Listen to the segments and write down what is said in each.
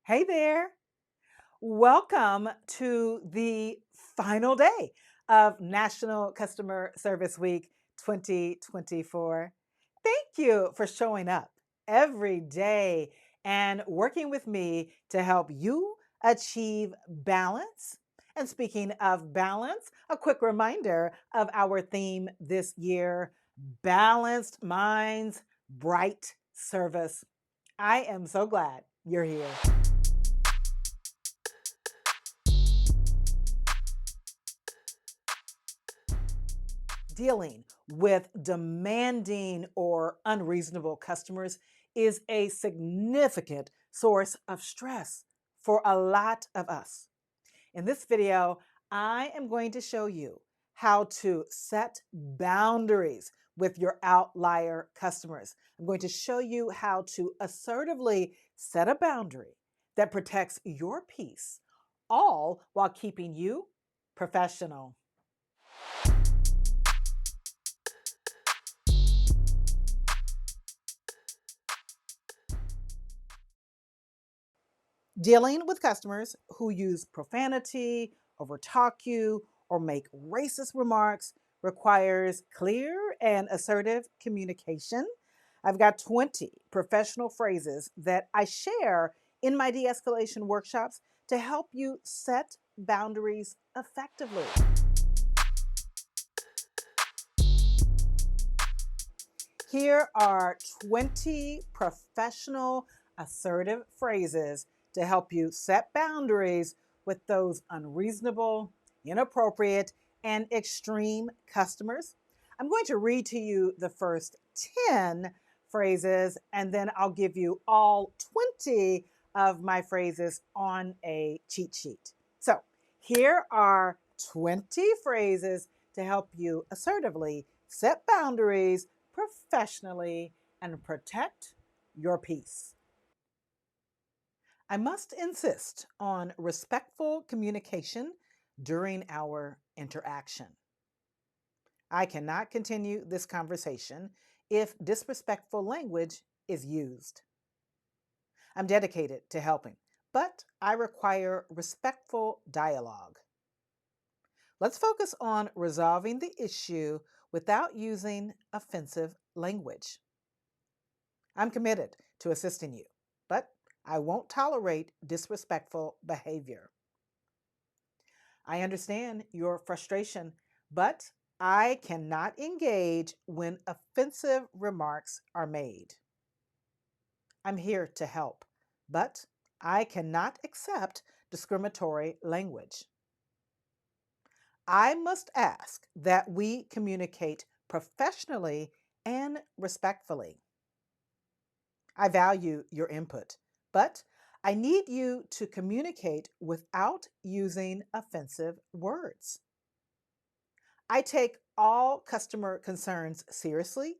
Hey there. Welcome to the final day of National Customer Service Week 2024. Thank you for showing up every day and working with me to help you achieve balance. And speaking of balance, a quick reminder of our theme this year: balanced minds, bright service. I am so glad you're here. Dealing with demanding or unreasonable customers is a significant source of stress for a lot of us. In this video, I am going to show you how to set boundaries with your outlier customers. I'm going to show you how to assertively set a boundary that protects your peace, all while keeping you professional. Dealing with customers who use profanity, overtalk you, or make racist remarks requires clear and assertive communication. I've got 20 professional phrases that I share in my de escalation workshops to help you set boundaries effectively. Here are 20 professional assertive phrases to help you set boundaries with those unreasonable, inappropriate, and extreme customers. I'm going to read to you the first 10 phrases, and then I'll give you all 20 of my phrases on a cheat sheet. So here are 20 phrases to help you assertively set boundaries professionally and protect your peace. I must insist on respectful communication during our interaction. I cannot continue this conversation if disrespectful language is used. I'm dedicated to helping, but I require respectful dialogue. Let's focus on resolving the issue without using offensive language. I'm committed to assisting you, but I won't tolerate disrespectful behavior. I understand your frustration, but I cannot engage when offensive remarks are made. I'm here to help, but I cannot accept discriminatory language. I must ask that we communicate professionally and respectfully. I value your input, but I need you to communicate without using offensive words. I take all customer concerns seriously,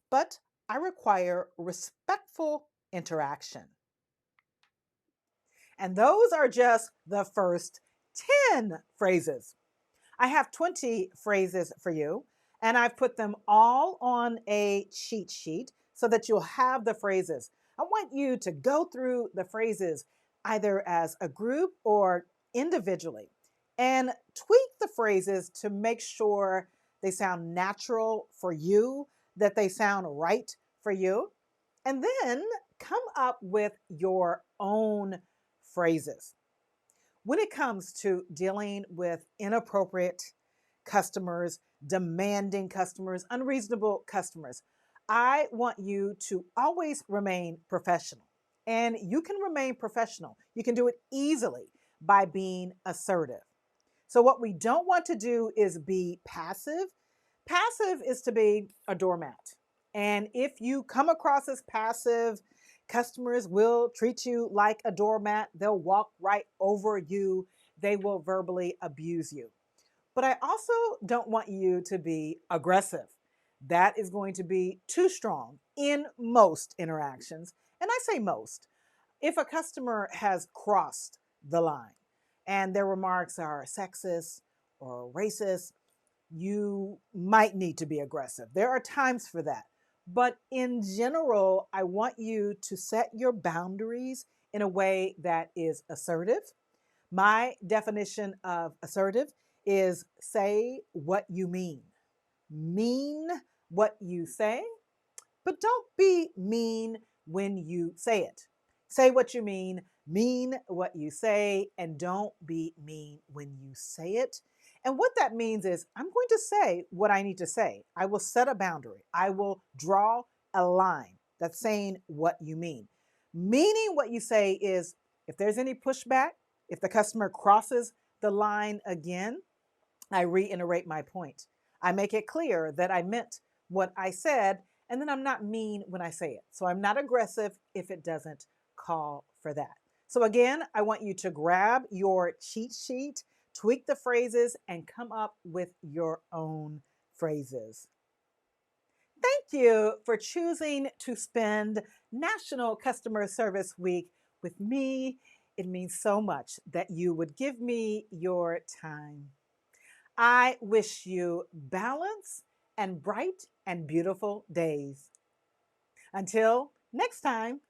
but I require respectful interaction. And those are just the first 10 phrases. I have 20 phrases for you, and I've put them all on a cheat sheet so that you'll have the phrases. I want you to go through the phrases either as a group or individually and tweak the phrases to make sure they sound natural for you, that they sound right for you, and then come up with your own phrases. When it comes to dealing with inappropriate customers, demanding customers, unreasonable customers, I want you to always remain professional. And you can remain professional. You can do it easily by being assertive. So, what we don't want to do is be passive. Passive is to be a doormat. And if you come across as passive, customers will treat you like a doormat. They'll walk right over you. They will verbally abuse you. But I also don't want you to be aggressive. That is going to be too strong in most interactions. And I say most. If a customer has crossed the line and their remarks are sexist or racist, you might need to be aggressive. There are times for that. But in general, I want you to set your boundaries in a way that is assertive. My definition of assertive is say what you mean what you say, but don't be mean when you say it. Say what you mean what you say, and don't be mean when you say it. And what that means is, I'm going to say what I need to say. I will set a boundary. I will draw a line that's saying what you mean. Meaning what you say is, if there's any pushback, if the customer crosses the line again, I reiterate my point. I make it clear that I meant what I said, and then I'm not mean when I say it. So I'm not aggressive if it doesn't call for that. So again, I want you to grab your cheat sheet, tweak the phrases, and come up with your own phrases. Thank you for choosing to spend National Customer Service Week with me. It means so much that you would give me your time. I wish you balance and bright and beautiful days. Until next time,